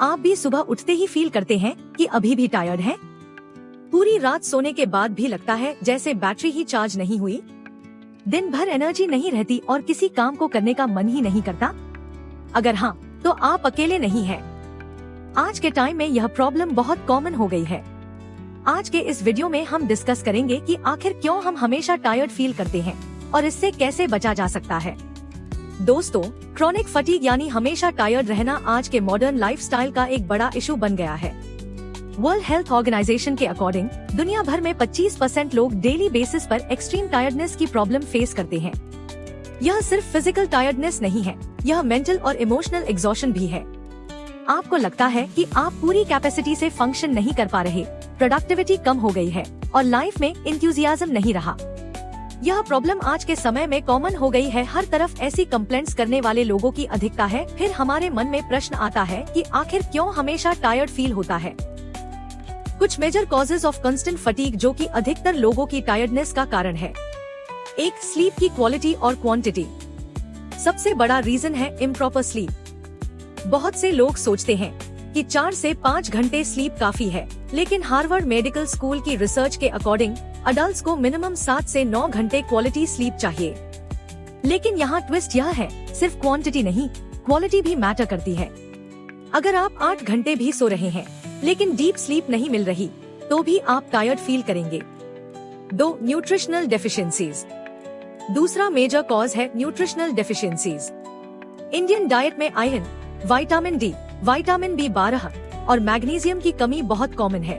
आप भी सुबह उठते ही फील करते हैं कि अभी भी टायर्ड हैं? पूरी रात सोने के बाद भी लगता है जैसे बैटरी ही चार्ज नहीं हुई? दिन भर एनर्जी नहीं रहती और किसी काम को करने का मन ही नहीं करता? अगर हाँ, तो आप अकेले नहीं हैं। आज के टाइम में यह प्रॉब्लम बहुत कॉमन हो गई है। आज के इस वीडियो में हम डिस्कस करेंगे कि आखिर क्यों हम हमेशा टायर्ड फील करते हैं और इससे कैसे बचा जा सकता है। दोस्तों, क्रोनिक फटीग यानी हमेशा टायर्ड रहना आज के मॉडर्न लाइफस्टाइल का एक बड़ा इशू बन गया है। वर्ल्ड हेल्थ ऑर्गेनाइजेशन के अकॉर्डिंग दुनिया भर में 25% लोग डेली बेसिस पर एक्सट्रीम टायर्डनेस की प्रॉब्लम फेस करते हैं। यह सिर्फ फिजिकल टायर्डनेस नहीं है, यह मेंटल और इमोशनल एग्जॉशन भी है। आपको लगता है कि आप पूरी कैपेसिटी से फंक्शन नहीं कर पा रहे, प्रोडक्टिविटी कम हो गई है और लाइफ में इंथुजियाज्म नहीं रहा। यह प्रॉब्लम आज के समय में कॉमन हो गई है। हर तरफ ऐसी कंप्लेंट्स करने वाले लोगों की अधिकता है। फिर हमारे मन में प्रश्न आता है कि आखिर क्यों हमेशा टायर्ड फील होता है। कुछ major causes of constant fatigue जो कि अधिकतर लोगों की टायर्डनेस का कारण है। एक, स्लीप की क्वालिटी और क्वांटिटी। सबसे बड़ा रीजन है इम्प्रॉपर स्लीप। बहुत से लोग सोचते हैं कि 4 से 5 घंटे स्लीप काफी है, लेकिन हार्वर्ड मेडिकल स्कूल की रिसर्च के अकॉर्डिंग अडल्ट्स को मिनिमम 7 से 9 घंटे क्वालिटी स्लीप चाहिए। लेकिन यहाँ ट्विस्ट यह है, सिर्फ क्वांटिटी नहीं, क्वालिटी भी मैटर करती है। अगर आप 8 घंटे भी सो रहे हैं लेकिन डीप स्लीप नहीं मिल रही, तो भी आप टायर्ड फील करेंगे। 2, न्यूट्रिशनल डेफिशिएंसीज। दूसरा मेजर कॉज है न्यूट्रिशनल डेफिशिएंसीज। इंडियन डाइट में iron, vitamin D, vitamin B12 और मैग्नीशियम की कमी बहुत कॉमन है।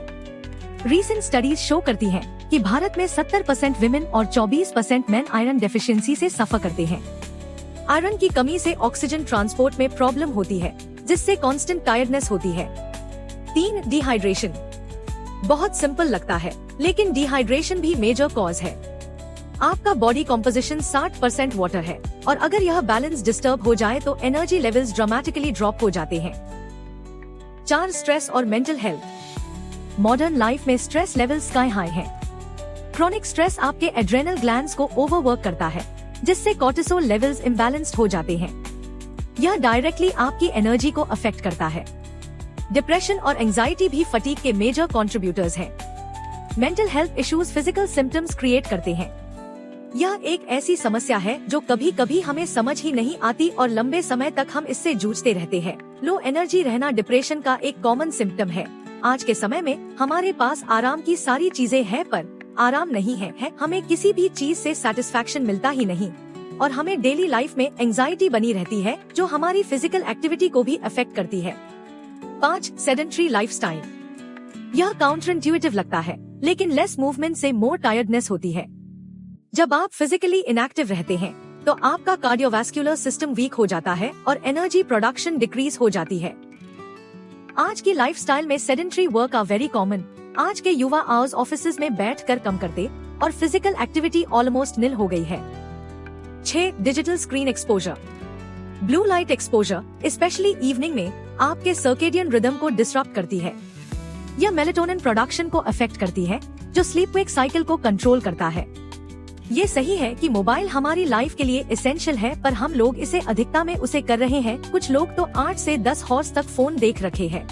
रीसेंट स्टडीज शो करती हैं कि भारत में 70% विमेन और 24% मेन आयरन डेफिशिएंसी से सफर करते हैं। आयरन की कमी से ऑक्सीजन ट्रांसपोर्ट में प्रॉब्लम होती है, जिससे कांस्टेंट टायर्डनेस होती है। 3, डिहाइड्रेशन। बहुत सिंपल लगता है, लेकिन डिहाइड्रेशन भी मेजर कॉज है। आपका बॉडी कॉम्पोजिशन 60% वाटर है और अगर यह बैलेंस डिस्टर्ब हो जाए तो एनर्जी लेवल्स ड्रामेटिकली ड्रॉप हो जाते हैं। 4, स्ट्रेस और मेंटल हेल्थ। मॉडर्न लाइफ में स्ट्रेस लेवल्स स्काई हाई है। क्रोनिक स्ट्रेस आपके एड्रेनल ग्लैंड्स को ओवरवर्क करता है, जिससे कॉर्टिसोल लेवल्स इम्बैलेंस्ड हो जाते हैं। यह डायरेक्टली आपकी एनर्जी को अफेक्ट करता है। डिप्रेशन और एंजाइटी भी फटीग के मेजर कंट्रीब्यूटर्स हैं। Mental health issues physical symptoms create करते हैं। यह एक ऐसी समस्या है जो कभी कभी हमें समझ ही नहीं आती और लंबे समय तक हम इससे जूझते रहते हैं। लो एनर्जी रहना डिप्रेशन का एक कॉमन सिम्टम है। आज के समय में हमारे पास आराम की सारी चीजें हैं, पर आराम नहीं है। हमें किसी भी चीज से सेटिस्फैक्शन मिलता ही नहीं और हमें डेली लाइफ में एंजाइटी बनी रहती है, जो हमारी फिजिकल एक्टिविटी को भी अफेक्ट करती है। 5, सेडेंटरी लाइफस्टाइल। यह काउंटर इंट्यूटिव लगता है, लेकिन लेस मूवमेंट से मोर टायर्डनेस होती है। जब आप फिजिकली इनएक्टिव रहते हैं तो आपका कार्डियोवैस्कुलर सिस्टम वीक हो जाता है और एनर्जी प्रोडक्शन डिक्रीज हो जाती है। आज की लाइफस्टाइल में sedentary work are very common. आज के युवा आवर्स ऑफिसेज में बैठकर कम करते और फिजिकल एक्टिविटी ऑलमोस्ट निल हो गई है। 6, digital screen exposure. Blue light exposure specially evening में आपके सर्केडियन रिदम को डिसरप्ट करती है। यह मेलेटोनिन प्रोडक्शन को अफेक्ट करती है, जो स्लीप वेक साइकिल को कंट्रोल करता है। ये सही है कि मोबाइल हमारी लाइफ के लिए एसेंशियल है, पर हम लोग इसे अधिकता में उसे कर रहे हैं। कुछ लोग तो 8 से 10 हॉर्स तक फोन देख रखे हैं।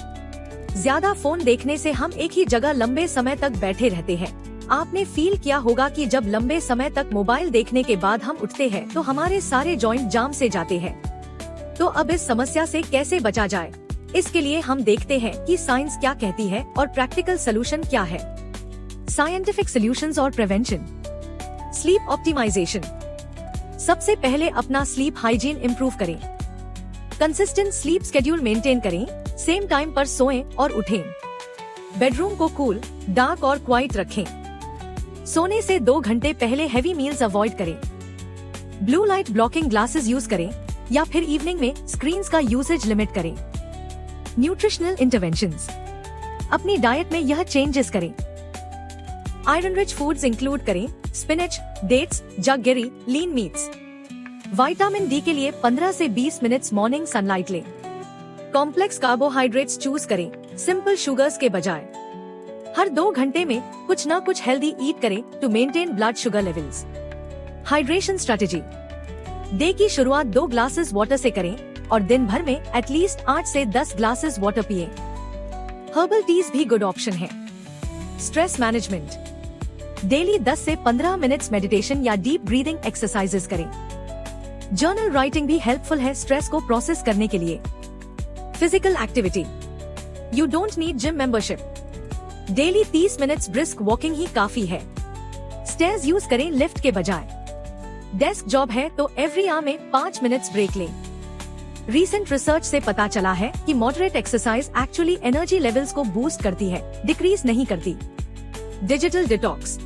ज्यादा फोन देखने से हम एक ही जगह लंबे समय तक बैठे रहते हैं। आपने फील किया होगा कि जब लंबे समय तक मोबाइल देखने के बाद हम उठते हैं तो हमारे सारे जॉइंट जाम से जाते हैं। तो अब इस समस्या से कैसे बचा जाए, इसके लिए हम देखते हैं कि साइंस क्या कहती है और प्रैक्टिकल सोल्यूशन क्या है। साइंटिफिक सॉल्यूशंस और प्रिवेंशन। Sleep optimization. सबसे पहले अपना स्लीप हाइजीन इम्प्रूव करें। कंसिस्टेंट स्लीप शेड्यूल मेंटेन करें, सेम टाइम पर सोएं और उठें। बेडरूम को कूल, डार्क और क्वाइट रखें। सोने से 2 घंटे पहले हैवी मील्स अवॉइड करें। Blue light blocking glasses use करें या फिर इवनिंग में स्क्रीन्स का यूसेज लिमिट करें। Nutritional interventions. अपनी डाइट में यह चेंजेस करें। आयरन रिच फूड्स इंक्लूड करें, spinach, dates, jaggery, lean meats. Vitamin D के लिए 15 से 20 मिनट्स मॉर्निंग सनलाइट लें। कॉम्प्लेक्स कार्बोहाइड्रेट्स चूज करें, सिंपल शुगर्स के बजाय। हर 2 घंटे में कुछ न कुछ हेल्दी ईट करें to maintain blood sugar levels. Hydration strategy. Day की शुरुआत 2 ग्लासेस वाटर से करें और दिन भर में एटलीस्ट 8 से 10 ग्लासेस वाटर पिए। हर्बल टीज भी गुड ऑप्शन है। स्ट्रेस मैनेजमेंट, डेली 10 से 15 मिनट्स मेडिटेशन या डीप ब्रीदिंग एक्सरसाइजेस करें। जर्नल राइटिंग भी हेल्पफुल है स्ट्रेस को प्रोसेस करने के लिए। Physical activity, you don't need gym membership. Daily 30 minutes brisk walking ही काफी है। स्टेयर्स यूज करें लिफ्ट के बजाय। डेस्क जॉब है तो एवरी आवर में 5 मिनट्स ब्रेक लें। रीसेंट रिसर्च से पता चला है कि moderate exercise actually energy levels को बूस्ट करती है, डिक्रीज नहीं करती। डिजिटल डिटॉक्स,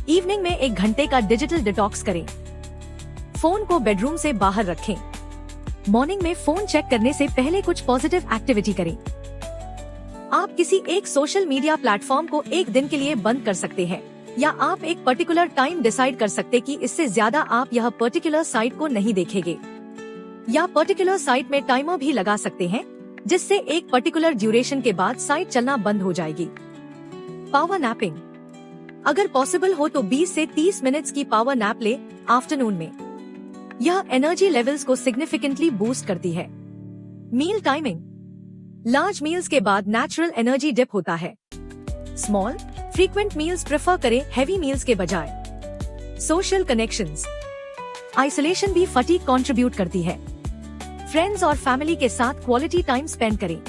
इवनिंग में 1 घंटे का डिजिटल डिटॉक्स करें। फोन को बेडरूम से बाहर रखें। मॉर्निंग में फोन चेक करने से पहले कुछ पॉजिटिव एक्टिविटी करें। आप किसी एक सोशल मीडिया प्लेटफॉर्म को 1 दिन के लिए बंद कर सकते हैं, या आप एक पर्टिकुलर टाइम डिसाइड कर सकते कि इससे ज्यादा आप यह पर्टिकुलर साइट को नहीं देखेंगे। या पर्टिकुलर साइट में टाइमर भी लगा सकते हैं, जिससे एक पर्टिकुलर ड्यूरेशन के बाद साइट चलना बंद हो जाएगी। पावर नैपिंग, अगर पॉसिबल हो तो 20 से 30 मिनट्स की पावर नैप ले आफ्टरनून में। यह एनर्जी लेवल्स को सिग्निफिकेंटली बूस्ट करती है। मील टाइमिंग, लार्ज मील्स के बाद नेचुरल एनर्जी डिप होता है। स्मॉल फ्रीक्वेंट मील्स प्रेफर करें हेवी मील्स के बजाय। सोशल कनेक्शंस, आइसोलेशन भी फटीग कंट्रीब्यूट करती है। फ्रेंड्स और फैमिली के साथ क्वालिटी टाइम स्पेंड करें।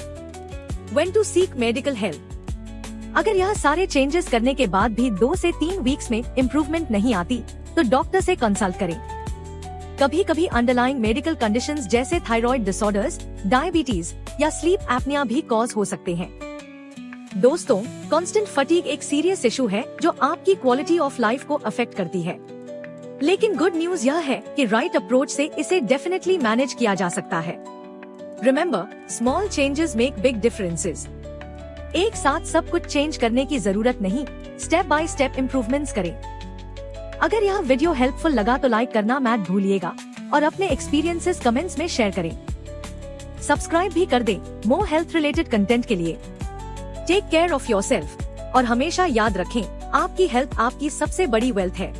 When to seek medical help, अगर यह सारे चेंजेस करने के बाद भी 2 से 3 वीक्स में इम्प्रूवमेंट नहीं आती तो डॉक्टर से कंसल्ट करें। कभी कभी अंडरलाइंग मेडिकल कंडीशंस जैसे थायराइड डिसऑर्डर्स, डायबिटीज या स्लीप एपनिया भी कॉज हो सकते हैं। दोस्तों, कांस्टेंट फटीग एक सीरियस इशू है जो आपकी क्वालिटी ऑफ लाइफ को अफेक्ट करती है। लेकिन गुड न्यूज यह है कि राइट अप्रोच से इसे डेफिनेटली मैनेज किया जा सकता है। Remember, small changes make big differences. एक साथ सब कुछ चेंज करने की जरूरत नहीं, स्टेप बाय स्टेप इम्प्रूवमेंट्स करें। अगर यह वीडियो हेल्पफुल लगा तो लाइक करना मत भूलिएगा और अपने एक्सपीरियंसेस कमेंट्स में शेयर करें। सब्सक्राइब भी कर दें मोर हेल्थ रिलेटेड कंटेंट के लिए। टेक केयर ऑफ योरसेल्फ और हमेशा याद रखें, आपकी हेल्थ आपकी सबसे बड़ी वेल्थ है।